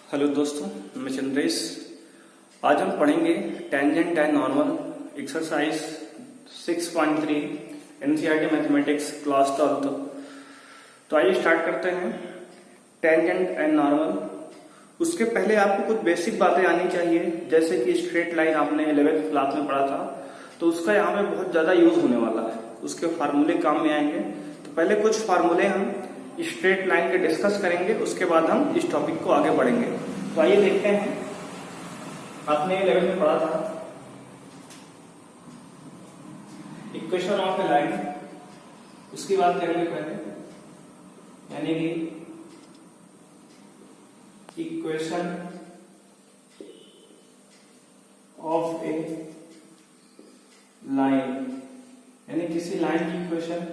Hello दोस्तों, मैं चंद्रेश। आज हम पढ़ेंगे tangent and normal exercise 6.3 NCERT mathematics class 12। तो आइए स्टार्ट करते हैं। टेंजेंट एंड नॉर्मल, उसके पहले आपको कुछ बेसिक बातें आनी चाहिए, जैसे कि स्ट्रेट लाइन आपने 11th क्लास में पढ़ा था, तो उसका यहाँ पे बहुत ज्यादा यूज होने वाला है, उसके फार्मूले काम में आएंगे। तो पहले कुछ फार्मूले हम स्ट्रेट लाइन के डिस्कस करेंगे, उसके बाद हम इस टॉपिक को आगे बढ़ेंगे। तो आइए देखते हैं, आपने 11 में पढ़ा था इक्वेशन ऑफ ए लाइन, उसकी बात करेंगे पहले, यानी कि इक्वेशन ऑफ ए लाइन, यानी किसी लाइन की इक्वेशन।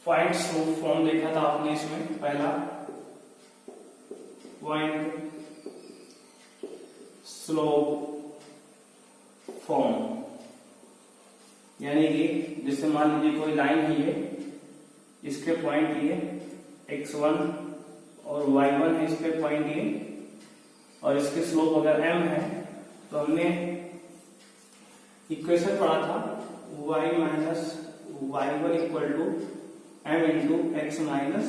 फाइंड स्लोप फॉर्म देखा था आपने इसमें, पहला फाइंड स्लोप फॉर्म, यानी कि जैसे मान लीजिए कोई लाइन ही है, इसके पॉइंट ये x1 और y1 है, इसके पॉइंट ये, और इसके स्लोप अगर m है, तो हमने इक्वेशन पढ़ा था y minus y1 equal to m into x minus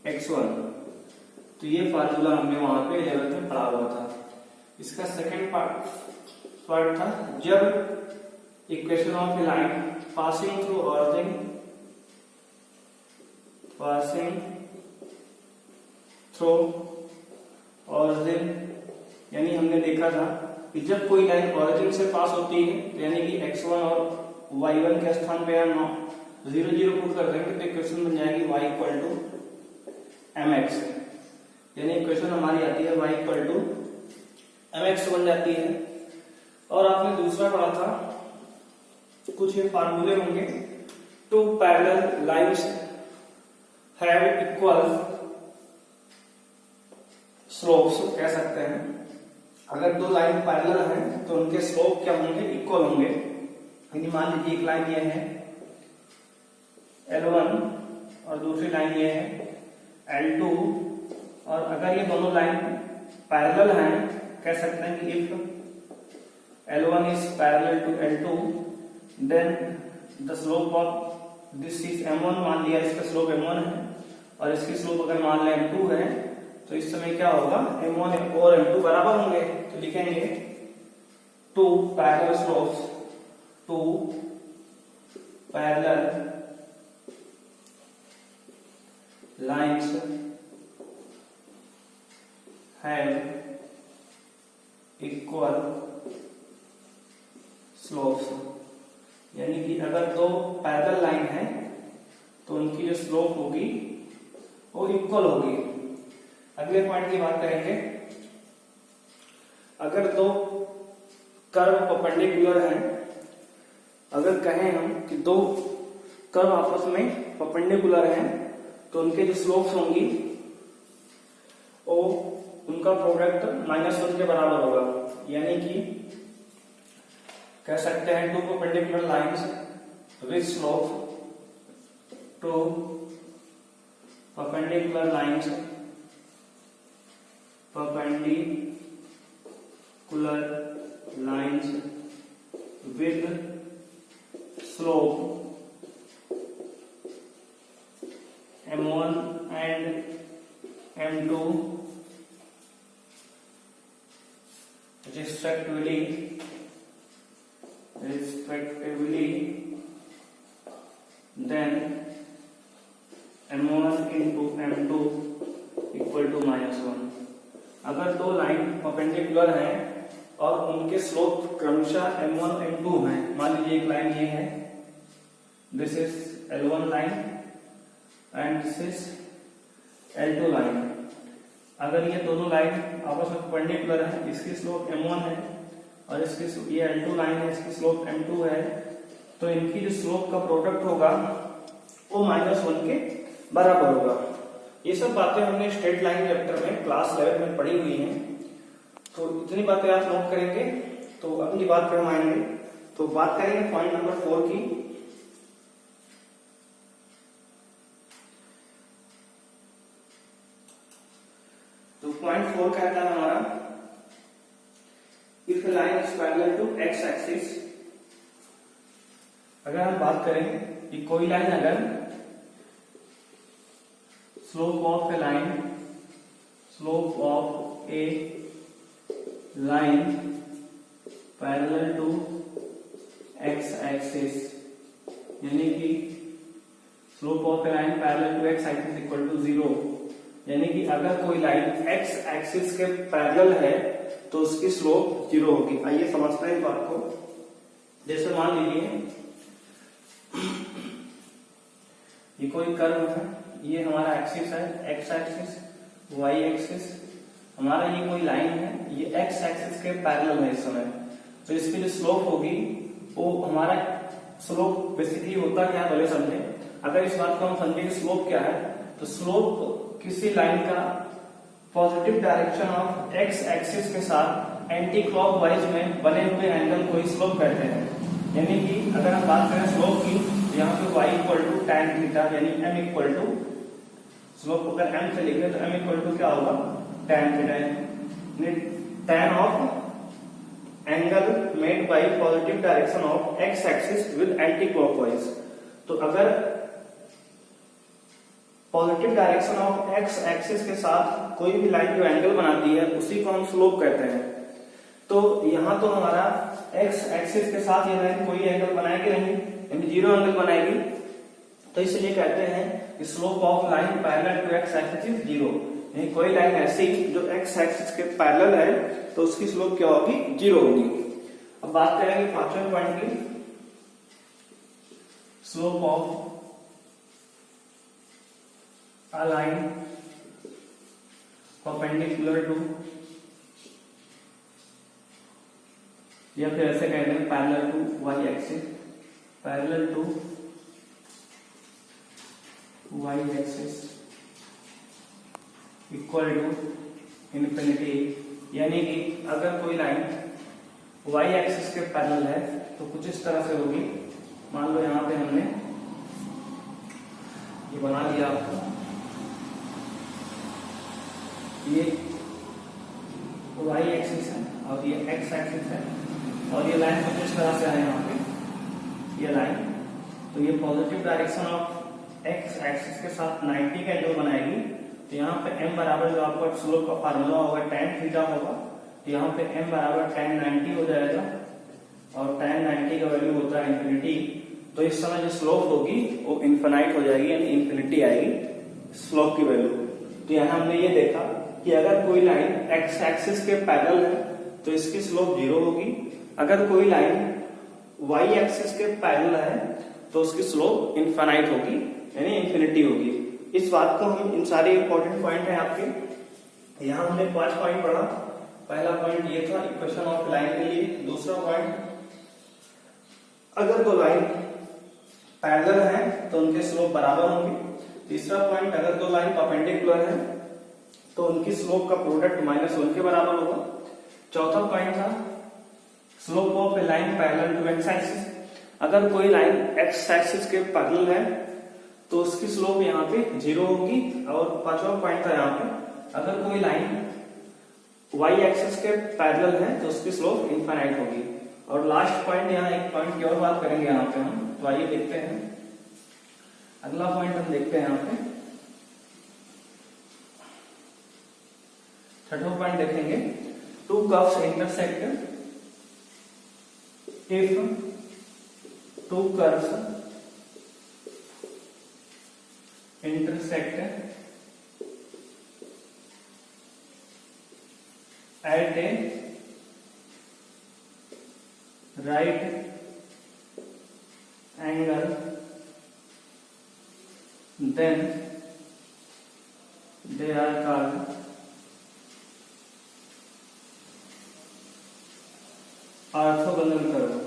x1। तो ये फार्मूला हमने वहां पे 11th में पढ़ा हुआ था। इसका सेकंड पार्ट था जब equation of a line passing through origin, यानी हमने देखा था कि जब कोई लाइन ऑरिजिन से पास होती है, तो यानी कि x1 और y1 के स्थान पे हम 0 0 पुट कर देंगे, तो इक्वेशन बन जाएगी y इक्वल टू mx, यानी इक्वेशन हमारी आती है y इक्वल टू mx बन जाती है। और आपने दूसरा पढ़ा था, कुछ ये फार्मूले होंगे, two parallel lines have equal slopes, कह सकते हैं अगर दो लाइन पैरेलल हैं तो उनके स्लोप क्या होंगे, इक्वल होंगे। यानी मान लीजिए एक लाइन ये है L1 और दूसरी लाइन ये है L2, और अगर ये दोनों लाइन पैरेलल हैं, कह सकते हैं कि if L1 is parallel to L2 then the slope of this is m1, मान लिया इसका स्लोप m1 है, और इसकी स्लोप अगर मान लें m2 है, तो इस समय क्या होगा, m1 और m2 बराबर होंगे। तो लिखेंगे two parallel slopes, two parallel lines have equal slopes, यानी कि अगर दो पैरेलल लाइन है तो उनकी जो स्लोप होगी वो इक्वल होगी। अगले पॉइंट की बात करेंगे, अगर दो कर्व परपेंडिकुलर हैं, अगर कहें हम कि दो कर्व आपस में परपेंडिकुलर हैं, तो उनके जो स्लोप्स होंगी वो उनका प्रोडक्ट -1 के बराबर होगा। यानी कि कह सकते हैं two perpendicular lines with slope, two perpendicular lines with slope m1 and m2 respectively, then m1 into m2 equal to -1। अगर दो लाइन परपेंडिकुलर हैं और उनके स्लोप क्रमशः m1 m2 हैं, मान लीजिए एक लाइन ये है, this is L1 line and this is L2 line. अगर ये दोनों लाइन आपस में परपेंडिकुलर है, इसकी स्लोप m1 है और इसकी ये L2 लाइन है, इसकी स्लोप m2 है, तो इनकी जो स्लोप का प्रोडक्ट होगा वो -1 के बराबर होगा। ये सब बातें हमने स्ट्रेट लाइन चैप्टर में क्लास 11 में पढ़ी हुई हैं, तो इतनी बातें आप नोट करेंगे। तो अगली बात पर हम आएंगे, तो बात करेंगे पॉइंट नंबर 4 की। पॉइंट 4 कहता है हमारा if line is parallel to x axis. अगर हम बात करें कि कोई लाइन अगर slope of a line parallel to x axis, यानी कि slope of a line parallel to x axis equal to 0, यानी कि अगर कोई लाइन एक्स एक्सिस के पैरेलल है तो उसकी स्लोप 0 होगी। आइए समझते हैं इस बात को। जैसे मान लीजिए ये कोई कर्व है, ये हमारा एक्सिस है, एक्स एक्सिस, वाई एक्सिस, हमारा ये कोई लाइन है, ये एक्स एक्सिस के पैरेलल है इस समय। तो इसकी जो स्लोप होगी वो हमारा स्लोप बेसिकली होता क्या है पहले समझे। अगर इस बात को हम समझे कि स्लोप क्या है, तो स्लोप किसी लाइन का positive direction of x axis के साथ एंटी क्लॉकवाइज में बने हुए एंगल को ही स्लोप कहते हैं। यानी कि अगर हम बात करें स्लोप की, तो यहाँ पे y equal to tan theta, यानी m इक्वल टू, स्लोप को अगर m से लिखे तो m इक्वल टू क्या होगा, tan theta, tan of angle made by positive direction of x axis with anti clockwise. तो अगर positive direction of x axis के साथ कोई भी लाइन जो एंगल बनाती है उसी को हम स्लोप कहते हैं। तो यहाँ तो हमारा x एक्सिस के साथ ये लाइन कोई एंगल बनाएगी नहीं, यानी 0 एंगल बनाएगी, तो इसलिए कहते हैं कि slope of line parallel to x axis is 0। यानी कोई लाइन ऐसी जो x एक्सिस के पैरेलल है तो उसकी स्लोप क्या होगी, 0 होगी। अब बात करेंगे 5वें पॉइंट की, slope of a line perpendicular to, या फिर ऐसे कहते हैं parallel to y axis, parallel to y axis equal to infinity. यानी कि अगर कोई लाइन वाई एक्सिस के पैरेलल है तो कुछ इस तरह से होगी। मान लो यहाँ पे हमने ये बना लिया आपको, ये y एक्सिस है और ये x एक्सिस है और ये लाइन कुछ इस तरह से है यहाँ पे ये लाइन। तो ये positive direction of x axis के साथ 90 का एंगल बनाएगी। तो यहाँ पे m बराबर जो आपको स्लोप का फार्मूला होगा tan थीटा होगा, तो यहाँ पे m बराबर tan 90 हो जाएगा और tan 90 का वैल्यू होता है इन्फिनिटी। तो इस समय जो स्लोप होगी वो इन्फिनाइट हो जाएगी, यानी इन्फिनिटी आएगी स्लोप की वैल्यू। तो यहाँ हमने ये देखा कि अगर कोई लाइन x एक्सिस के पैरेलल है तो इसकी स्लोप 0 होगी, अगर कोई लाइन y एक्सिस के पैरेलल है तो उसकी स्लोप इनफाइनाइट होगी, यानी इंफिनिटी होगी। इस बात को हम, इन सारे इंपॉर्टेंट पॉइंट है आपके। यहाँ हमने 5 पॉइंट पढ़ा। पहला पॉइंट ये था इक्वेशन ऑफ लाइन के लिए। दूसरा पॉइंट, अगर दो लाइन पैरेलल है तो उनके स्लोप बराबर होंगे। तीसरा पॉइंट, अगर दो लाइन परपेंडिकुलर है तो उनकी स्लोप का प्रोडक्ट -1 के बराबर होगा। चौथा पॉइंट था slope of a line parallel to x axis. अगर कोई लाइन एक्स एक्सिस के पैरेलल है तो उसकी स्लोप यहाँ पे 0 होगी। और पांचवा पॉइंट था यहाँ पे, अगर कोई लाइन वाई एक्सिस के पैरेलल है तो उसकी स्लोप इनफाइनाइट होगी। और लास्ट पॉइंट, यहाँ एक पॉइंट की और बात करेंगे यहाँ पे हम, तो आइए देखते हैं। अगला पॉइंट हम देखते हैं यहाँ पे, छठवां पॉइंट देखेंगे, to curves intersect if two curves intersect at a right angle, then they are called orthogonal curve।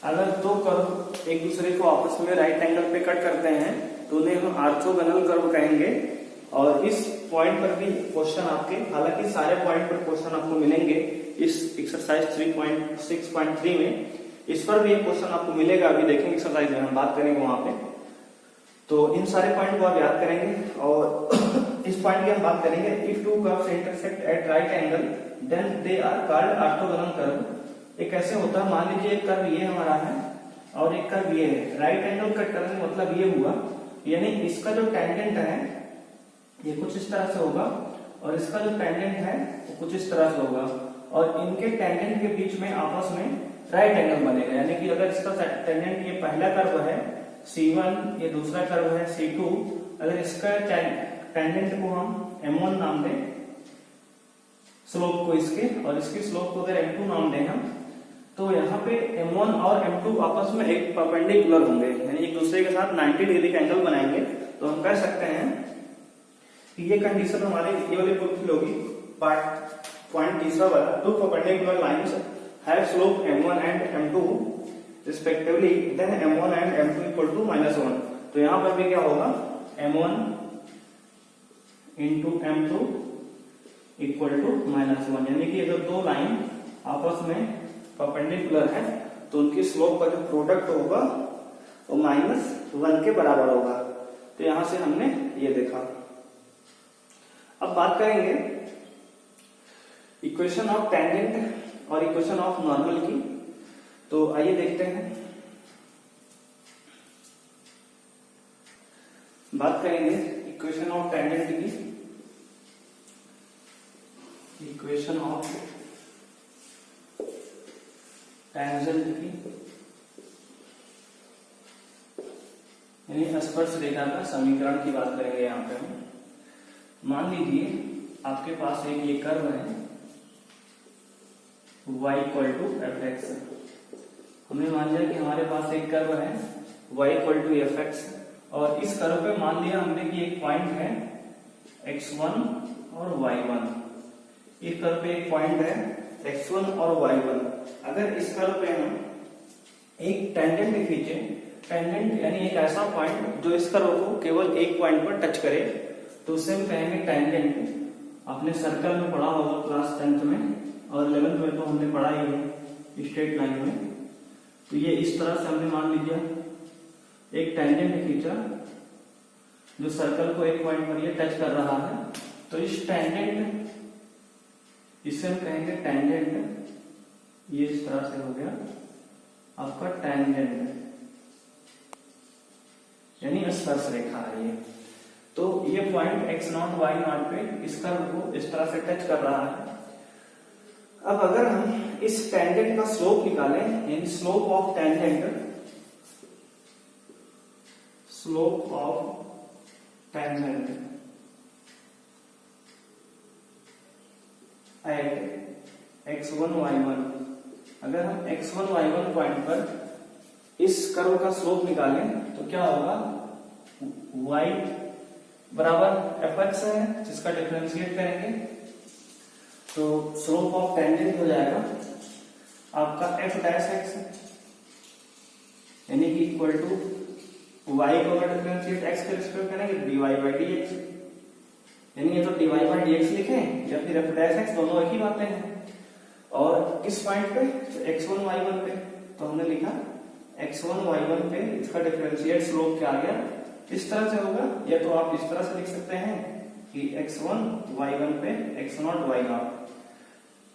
अगर दो कर्व एक दूसरे को आपस में राइट एंगल पे कट करते हैं तो उन्हें हम ऑर्थोगोनल कर्व कहेंगे। और इस पॉइंट पर भी क्वेश्चन आपके, हालांकि सारे पॉइंट पर क्वेश्चन आपको मिलेंगे इस एक्सरसाइज 3.6.3 में, इस पर भी एक क्वेश्चन आपको मिलेगा। अभी देखेंगे एक्सरसाइज में, हम बात करेंगे वहां पे। तो इन सारे पॉइंट को आप याद करेंगे और इस पॉइंट की हम बात करेंगे। If two curves intersect at right angle then they are called orthogonal curve. ये कैसे होता है, मान लीजिए एक कर्व ये हमारा है और एक कर्व ये है। राइट एंगल कट करने मतलब ये हुआ, यानी इसका जो टेंजेंट है ये कुछ इस तरह से होगा और इसका जो टेंजेंट है वो कुछ इस तरह से होगा और इनके टेंजेंट के बीच में आपस में राइट एंगल बनेगा। यानी कि अगर इसका टेंजेंट ये पहला कर्व है C1, ये दूसरा कर्व है C2, अगर इसका टेंजेंट को हम M1 नाम दें, स्लोप को इसके, और इसकी स्लोप को अगर M2 नाम दें हम, तो यहाँ पे M1 और M2 आपस में एक परपेंडिकुलर होंगे, यानी एक दूसरे के साथ 90 डिग्री का एंगल बनाएंगे। तो हम कह सकते हैं कि ये कंडीशन हमारे ये वाली फुलफिल होगी। पॉइंट तीसरा वाला, two perpendicular lines have slope M1 and M2 respectively, then M1 and M2 equal to -1। तो यहाँ पर भी क्या होगा, M1 into M2 equal to -1, यानी कि अगर दो लाइन आपस में परपेंडिकुलर है तो उनकी स्लोप का जो प्रोडक्ट होगा वो -1 के बराबर होगा। तो यहां से हमने ये देखा। अब बात करेंगे इक्वेशन ऑफ टेंजेंट और इक्वेशन ऑफ नॉर्मल की। तो आइए देखते हैं, बात करेंगे इक्वेशन ऑफ टेंजेंट की। इक्वेशन ऑफ टेंजेंट की यानी स्पर्श रेखा का समीकरण की बात करेंगे। यहाँ पे हम मान लीजिए आपके पास एक ये कर्व है y equal to f x. हमने मान लिया कि हमारे पास एक कर्व है y equal to f x और इस कर्व पे मान लिया हमने कि एक पॉइंट है x1 और y1। इस कर्व पे एक पॉइंट है x1 और y1। अगर इस कर्व पे हम एक टेंजेंट खींचे, टेंजेंट यानी एक ऐसा पॉइंट जो इस कर्व को केवल एक पॉइंट पर टच करे, तो उसे हम कहेंगे टेंजेंट। आपने सर्कल में पढ़ा होगा क्लास 10th में और 11th में तो हमने पढ़ा ही है स्ट्रेट लाइन में। तो ये इस तरह से हमने मान लीजिए एक टेंजेंट खींचा जो सर्कल को एक पॉइंट पर ये टच कर रहा है, तो इस टेंजेंट, इसे हम कहेंगे टेंजेंट। ये इस तरह से हो गया आपका टेंजेंट, यानी स्पर्श रेखा है ये। तो ये पॉइंट x0 y0 पे इस कर्व को इस तरह से टच कर रहा है। अब अगर हम इस टेंजेंट का स्लोप निकालें, यानी slope of tangent, slope of tangent at x1 y1, अगर हम x1 y1 पॉइंट पर इस कर्व का स्लोप निकालें तो क्या होगा, y बराबर fx है जिसका डिफरेंशिएट करेंगे तो स्लोप ऑफ टेंजेंट हो जाएगा आपका f डैश x, यानी कि इक्वल टू y को अगर डिफरेंशिएट x के रिस्पेक्ट करेंगे dy बाई dx, यानी ये तो dy बाई dx लिखें या फिर f डैश x, दोनों एक ही बातें हैं। और किस पॉइंट पे, x1 y1 पे, तो हमने लिखा x1 y1 पे इसका डिफरेंशिएट स्लोप क्या आ गया, इस तरह से होगा। या तो आप इस तरह से लिख सकते हैं कि x1 y1 पे x0 y0।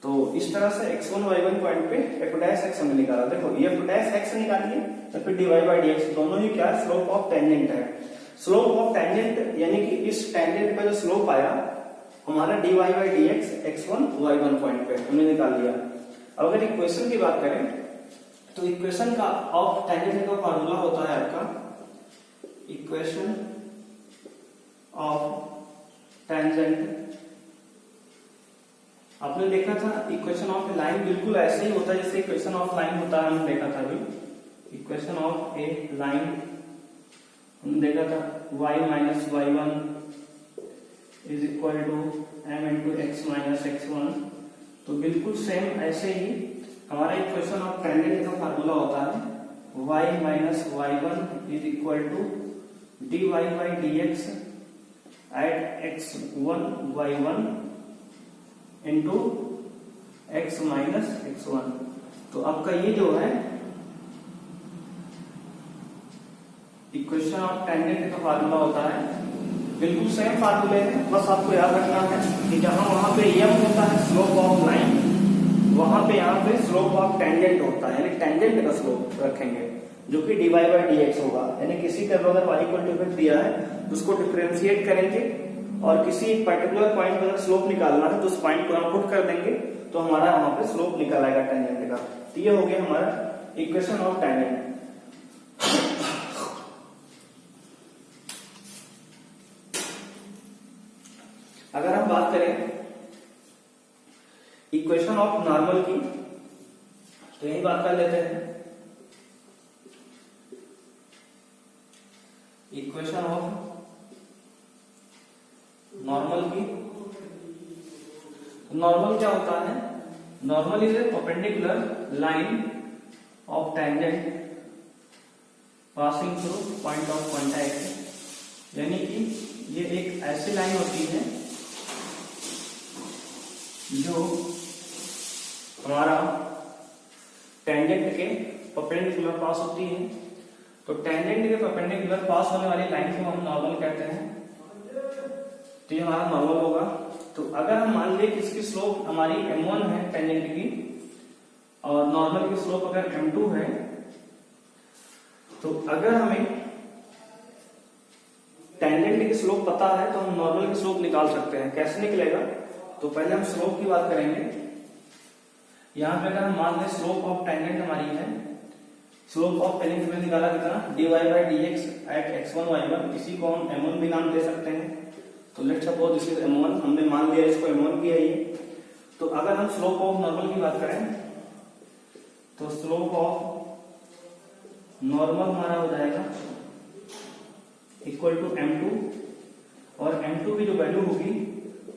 तो इस तरह से x1 y1 पॉइंट पे f डैश x हमने निकाला। देखो ये f डैश x निकालिए तो फिर dy बाई dx, दोनों ही क्या स्लोप ऑफ टेंजेंट है। स्लोप ऑफ टेंजेंट यानी कि इस टेंजेंट का जो स्लोप आया हमारा dy by dx x1 y1 point पे हमने निकाल लिया। अब अगर इक्वेशन की बात करें तो इक्वेशन का ऑफ टेंजेंट का फॉर्मूला होता है आपका इक्वेशन ऑफ टेंजेंट। आपने देखा था इक्वेशन ऑफ ए लाइन बिल्कुल ऐसे ही होता है जैसे इक्वेशन ऑफ लाइन होता है, हमने देखा था अभी। इक्वेशन ऑफ ए लाइन हमने देखा था y minus y1 is equal to m into x minus x1। तो बिल्कुल सेम ऐसे ही हमारा इक्वेशन ऑफ टेंजेंट का फार्मूला होता है y minus y1 is equal to dy by dx at x1 y1 into x minus x1। तो आपका ये जो है इक्वेशन ऑफ टेंजेंट का फार्मूला होता है, बिल्कुल सेम फार्मूले हैं, बस आपको याद रखना है कि जहां वहां पे m होता है स्लोप ऑफ लाइन, वहां पे यहाँ पे स्लोप ऑफ टेंजेंट होता है, यानी टेंजेंट का स्लोप रखेंगे जो कि dy बाई dx होगा। यानी किसी कर्व अगर y इक्वल टू दिया है तो उसको डिफरेंशिएट करेंगे और किसी एक पर्टिकुलर पॉइंट पर अगर स्लोप निकालना है तो उस पॉइंट को हम पुट कर देंगे तो हमारा वहां पे स्लोप निकल आएगा टेंजेंट का। तो ये हो गया हमारा इक्वेशन ऑफ टेंजेंट। अगर हम बात करें इक्वेशन ऑफ नॉर्मल की तो यही बात कर लेते हैं। इक्वेशन ऑफ नॉर्मल की, नॉर्मल क्या होता है? Normal is a perpendicular line of tangent passing through point of contact, यानी कि ये एक ऐसी लाइन होती है जो हमारा टेंजेंट के परपेंडिकुलर पास होती है। तो टेंजेंट के परपेंडिकुलर पास होने वाली लाइन को हम नॉर्मल कहते हैं। तो ये हमारा नॉर्मल होगा। तो अगर हम मान लें कि इसकी स्लोप हमारी m1 है टेंजेंट की और नॉर्मल की स्लोप अगर m2 है, तो अगर हमें टेंजेंट की स्लोप पता है तो हम नॉर्मल की स्लोप निकाल सकते हैं। कैसे निकलेगा? तो पहले हम स्लोप की बात करेंगे। यहां पे अगर हम मान लें स्लोप ऑफ टेंजेंट हमारी है, स्लोप ऑफ टेंजेंट में निकाला कितना dy by dx at x1 y1, इसी को हम m1 भी नाम दे सकते हैं। तो let's suppose this is m1, हमने मान लिया इसको m1 किया ये। तो अगर हम स्लोप ऑफ नॉर्मल की बात करें तो स्लोप ऑफ नॉर्मल हमारा हो जाएगा इक्वल टू m2, और m2 की जो वैल्यू होगी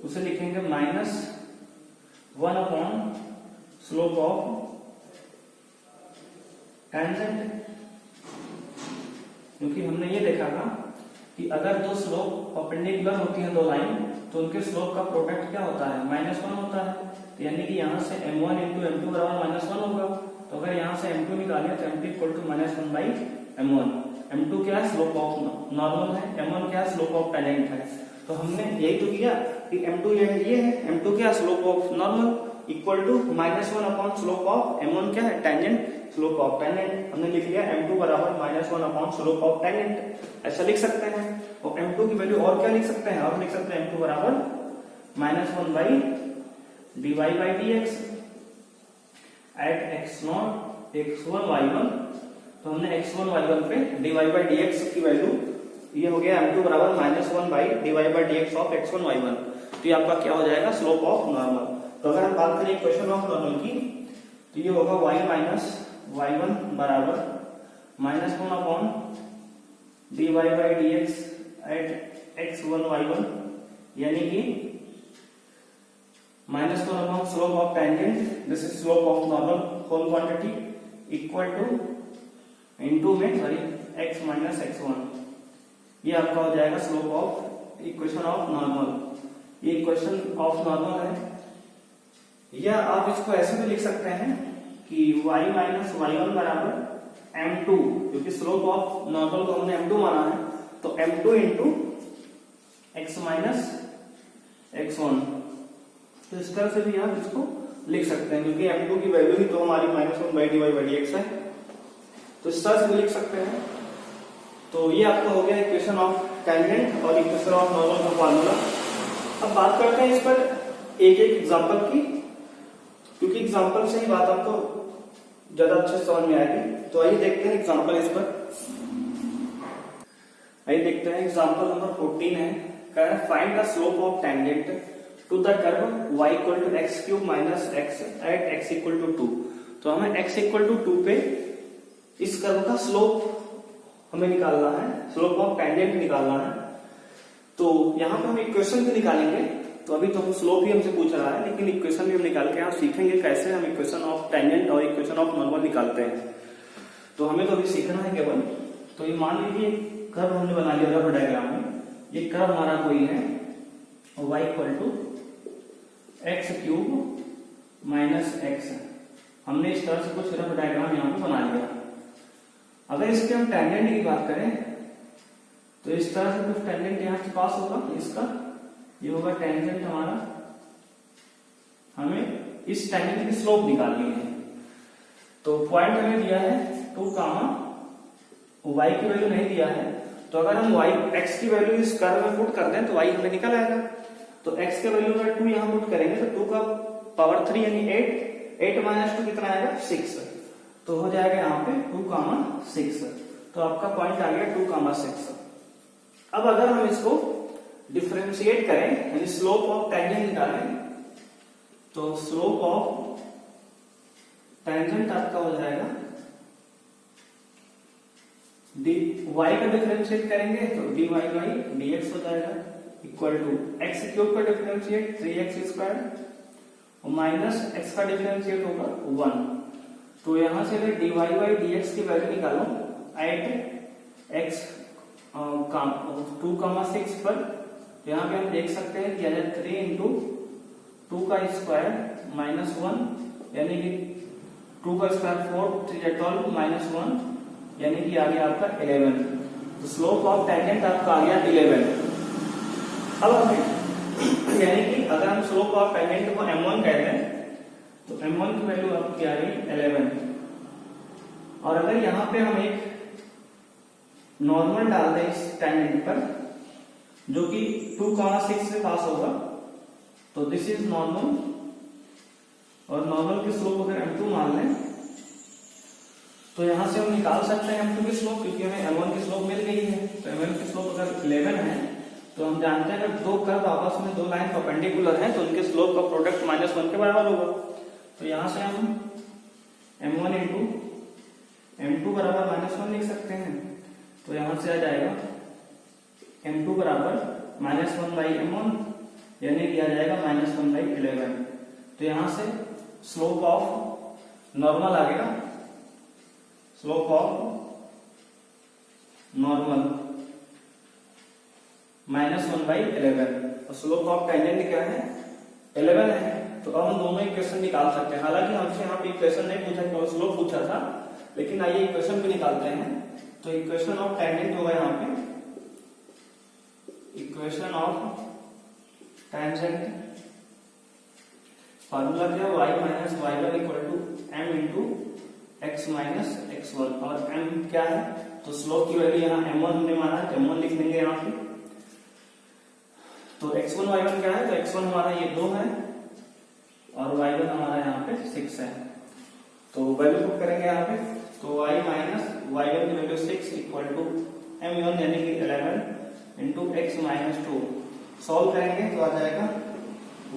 उसे लिखेंगे -1 अपॉन स्लोप ऑफ टेंजेंट, क्योंकि हमने ये देखा था कि अगर दो स्लोप परपेंडिकुलर होती हैं, दो लाइन, तो उनके स्लोप का प्रोडक्ट क्या होता है? -1 होता है। तो यानी कि यहाँ से m1 इंटू m2 बराबर -1 होगा। तो अगर यहाँ से m2 निकालें तो m2 equal to -1 by m1। m2 क्या है? स्लोप ऑफ नॉर्मल है। m1 क्या है? स्लोप ऑफ टेंजेंट है। तो हमने यही तो किया कि m2 ये है, m2 क्या? Slope of normal equal to -1 upon slope of m1 क्या है? Tangent, slope of tangent. हमने लिख लिया m2 बराबर -1 अपॉन स्लोप ऑफ टेंजेंट, ऐसा लिख सकते हैं। और m2 की वैल्यू और क्या लिख सकते हैं? और लिख सकते हैं m2 बराबर -1 by dy by dx at x1 y1। तो हमने x1 y1 पे dy बाई dx की वैल्यू, ये हो गया m2 बराबर -1 by dy by dx of x1 y1। तो ये आपका क्या हो जाएगा? Slope of normal. तो अगर हम बात करें इक्वेशन ऑफ नॉर्मल की तो ये होगा y माइनस y1 बराबर -1 upon dy by dx at x1 y1, यानी कि -1 upon slope of tangent, this is slope of normal whole quantity, equal to into में सॉरी x माइनस x1। ये आपका हो जाएगा slope of equation of normal. ये equation of normal है। या आप इसको ऐसे भी लिख सकते हैं कि y माइनस y1 बराबर m2, क्योंकि स्लोप ऑफ नॉर्मल को हमने m2 माना है, तो m2 into x minus x1। तो इस तरह से भी आप इसको लिख सकते हैं, क्योंकि m2 की वैल्यू ही तो हमारी -1 बाई dy बाई dx है। तो इस तरह से भी लिख सकते हैं। तो ये आपका हो गया इक्वेशन ऑफ टेंजेंट और इक्वेशन ऑफ नॉर्मल का फार्मूला। अब बात करते हैं इस पर एक एक एग्जांपल की, क्योंकि एग्जांपल से ही बात आपको ज्यादा अच्छे से समझ में आएगी। तो आइए देखते हैं एग्जांपल इस पर। आइए देखते हैं एग्जांपल नंबर 14 है। कह रहा है find the slope of tangent to the curve y equal to x cube minus x at x equal to 2। तो हमें x इक्वल टू 2 पे इस कर्व का स्लोप हमें निकालना है, स्लोप ऑफ टेंजेंट निकालना है। तो यहाँ पे हम इक्वेशन भी निकालेंगे। तो अभी तो हम स्लोप ही हमसे पूछ रहा है, लेकिन इक्वेशन भी हम निकाल के आप सीखेंगे कैसे हम इक्वेशन ऑफ टेंजेंट और इक्वेशन ऑफ नॉर्मल निकालते हैं। तो हमें तो अभी सीखना है केवल। तो ये मान लीजिए कर्व हमने बना लिया रफ डायग्राम में। ये कर्व हमारा कोई है y equal to x cube minus x. हमने इस तरह से कुछ रफ डायग्राम यहाँ पे बना लिया। अगर इसके हम टेंजेंट की बात करें तो इस तरह से कुछ टेंजेंट यहाँ से पास होगा, इसका ये होगा टेंजेंट हमारा। हमें इस टेंजेंट की स्लोप निकालनी है। तो पॉइंट हमें दिया है 2 कामा, y की वैल्यू नहीं दिया है, तो अगर हम y x की वैल्यू इस कर्व में पुट कर दें तो y हमें निकल आएगा। तो x के वैल्यू में 2 यहाँ पुट करेंगे तो 2 का पावर 3 यानी 8 माइनस 2 कितना आएगा 6, तो हो जाएगा यहाँ पे 2 कामा 6। तो आपका पॉइंट आ गया 2 कामा 6। अब अगर हम इसको डिफरेंशिएट करें यानी स्लोप ऑफ टेंजेंट निकालें, तो स्लोप ऑफ टेंजेंट आपका हो जाएगा y का डिफरेंशिएट करेंगे तो dy बाई dx हो जाएगा इक्वल टू x क्यूब का डिफरेंशिएट 3x स्क्वायर और माइनस x का डिफरेंशिएट होगा 1। तो यहां से मैं dy बाई dx की वैल्यू निकालूं एट x 2,6 पर, तो यहाँ पे हम देख सकते हैं कि 3 इंटू 2 का स्क्वायर माइनस 1 यानी कि 2 का स्क्वायर 4, 3 12 माइनस 1 यानी कि आ गया आपका 11। तो स्लोप ऑफ टेंजेंट आपका आ गया 11। अब हमें यानी कि अगर हम स्लोप ऑफ टेंजेंट को m1 कहते हैं तो m1 की वैल्यू आपकी आ रही 11। और अगर यहाँ पे हम एक नॉर्मल डाल दें इस टेंजेंट पर जो कि 2,6 से पास होगा, तो दिस इज नॉर्मल, और नॉर्मल की स्लोप अगर m2 मान लें तो यहां से हम निकाल सकते हैं m2 की स्लोप, क्योंकि हमें m1 की स्लोप मिल गई है। तो m1 की स्लोप अगर 11 है तो हम जानते हैं अगर 2 कर्व आपस में 2 लाइन परपेंडिकुलर हैं तो उनके स्लोप का प्रोडक्ट -1 के बराबर होगा। तो यहां से हम m1 इंटू m2 बराबर -1 लिख सकते हैं। तो यहां से आ जाएगा m2 बराबर -1 बाई m1 यानी कि आ जाएगा -1 बाई 11। तो यहां से स्लोप ऑफ नॉर्मल आ गया, स्लोप ऑफ नॉर्मल -1 बाई 11 और स्लोप ऑफ टेंजेंट क्या है 11 है। तो अब हम दोनों इक्वेशन निकाल सकते हैं। हालांकि हमसे यहाँ पे इक्वेशन नहीं पूछा, केवल स्लोप पूछा था, लेकिन आइए इक्वेशन भी निकालते हैं। तो इक्वेशन ऑफ टेंजेंट होगा यहाँ पे इक्वेशन ऑफ टेंजेंट, फार्मूला क्या y minus y1 equal to m into x minus x1। और m क्या है, तो स्लोप की वैल्यू यहाँ m1 हमने माना है, m1 लिख लेंगे यहाँ पे। तो x1 y1 क्या है, तो x1 हमारा ये 2 है और y1 हमारा यहाँ पे 6 है। तो वैल्यू पुट करेंगे यहाँ पे, तो y माइनस y1 की वैल्यू 6 इक्वल टू m1 यानी कि 11 इंटू x माइनस 2। सॉल्व करेंगे तो आ जाएगा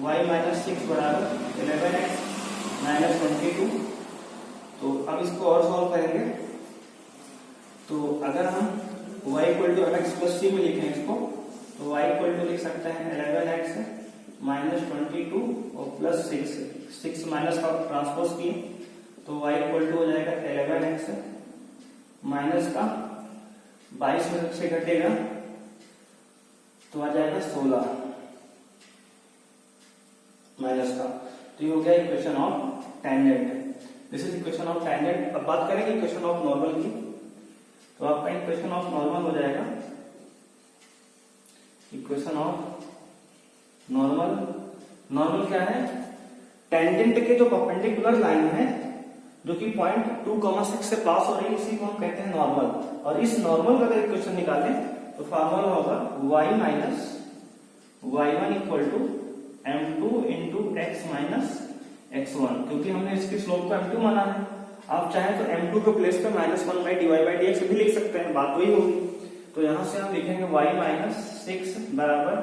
y माइनस 6 बराबर 11x माइनस 22। तो अब इसको और सॉल्व करेंगे तो अगर हम y equal to mx plus c में लिखें इसको, तो y इक्वल टू लिख सकते हैं 11x माइनस 22 और प्लस 6 माइनस का ट्रांसपोज किए तो y इक्वल टू हो जाएगा 11x माइनस का 22 में से घटेगा तो आ जाएगा 16 माइनस का। तो ये हो गया equation of tangent. This is equation of tangent. अब बात करेंगे इक्वेशन ऑफ नॉर्मल की। तो आपका इक्वेशन ऑफ नॉर्मल हो जाएगा इक्वेशन ऑफ नॉर्मल। नॉर्मल क्या है, टेंजेंट के जो परपेंडिकुलर लाइन है जो कि पॉइंट 2,6 से पास हो रही है उसी को हम कहते हैं नॉर्मल। और इस नॉर्मल का अगर इक्वेशन निकालें तो फार्मूला होगा y minus y1 equal to m2 into x minus x1, क्योंकि हमने इसकी स्लोप को m2 माना है। आप चाहें तो m2 के प्लेस पे -1 बाई dy बाई dx भी लिख सकते हैं, बात वही होगी। तो यहां से हम लिखेंगे y माइनस 6 बराबर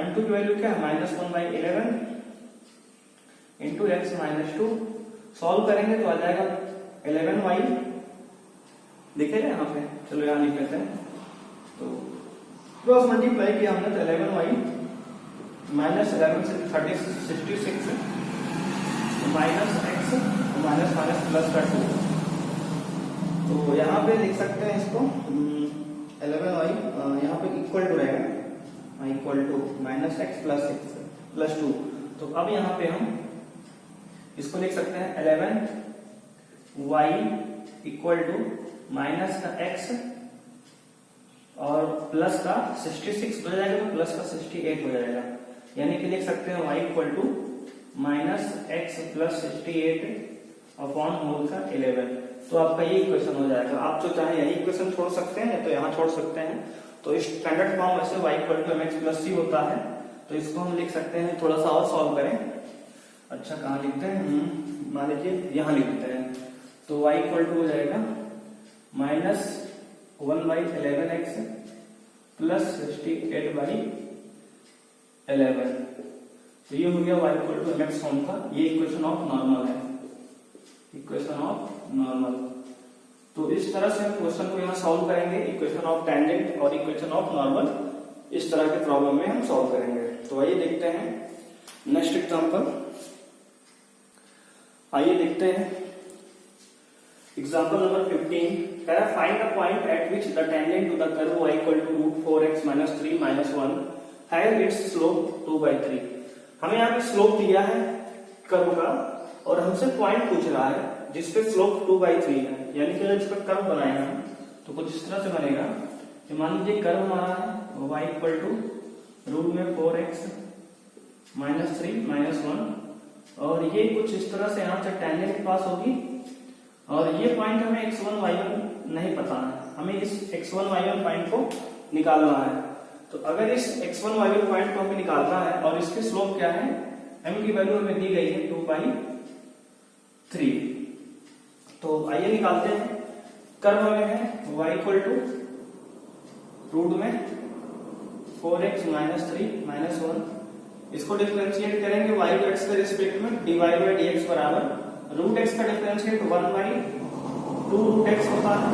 m2 की वैल्यू क्या है -1 by 11 into x minus 2। Solve करेंगे तो आ जाएगा 11y, दिखेगा यहाँ पे, चलो यहाँ लिख लेते हैं। तो क्रॉस मल्टीप्लाई किया हमने तो 11y माइनस 11 से 66 minus x minus minus plus का 2। तो यहाँ पे लिख सकते हैं इसको 11y यहाँ पे इक्वल टू रहेगा equal to minus x plus 6 plus 2। तो अब यहाँ पे हम इसको लिख सकते हैं 11y इक्वल टू माइनस का x और प्लस का 66 हो जाएगा तो प्लस का 68 हो जाएगा, यानी कि लिख सकते हैं y equal to minus x plus 68 upon whole का 11। तो आपका ये इक्वेशन हो जाएगा। आप जो चाहे यही इक्वेशन छोड़ सकते हैं तो यहाँ छोड़ सकते हैं। तो इस स्टैंडर्ड फॉर्म में से y equal to mx plus c होता है, तो इसको हम लिख सकते हैं, थोड़ा सा और सॉल्व करें। अच्छा कहाँ लिखते हैं, मान लीजिए यहाँ लिखते हैं। तो y इक्वल टू हो जाएगा माइनस 1/11x प्लस 68/11। तो ये हो गया y equal to mx form का, ये इक्वेशन ऑफ नॉर्मल है, इक्वेशन ऑफ नॉर्मल। तो इस तरह से हम क्वेश्चन को यहाँ सॉल्व करेंगे, इक्वेशन ऑफ टेंजेंट और इक्वेशन ऑफ नॉर्मल, इस तरह के प्रॉब्लम में हम सॉल्व करेंगे। तो आइए देखते हैं नेक्स्ट एग्जांपल। आइए देखते हैं एग्जांपल नंबर 15। कह रहा है find the point at which the tangent to the curve y equal to √4x - 3 - 1 has its slope 2/3। हमें यहाँ पे स्लोप दिया है कर्व का और हमसे पॉइंट पूछ रहा है जिसपे स्लोप 2/3 है, यानी कि अगर इस पर कर्व बनाएंगे हम तो कुछ इस तरह से बनेगा कि मान लीजिए कर्व हमारा है y इक्वल टू रूट में 4x - 3 - 1 और ये कुछ इस तरह से यहाँ से टेंजेंट पास होगी और ये पॉइंट हमें x1 y1 नहीं पता है, हमें इस x1 y1 पॉइंट को निकालना है। तो अगर इस x1 y1 पॉइंट को हमें निकालना है और इसके स्लोप क्या है, m की वैल्यू हमें दी गई है 2/3। तो आइए निकालते हैं। कर्व हमें है y इक्वल टू रूट में 4x - 3 - 1, इसको डिफरेंशिएट करेंगे y को x के रिस्पेक्ट में, dy/dx बराबर रूट x का डिफरेंशिएट 1/2 रूट x होता है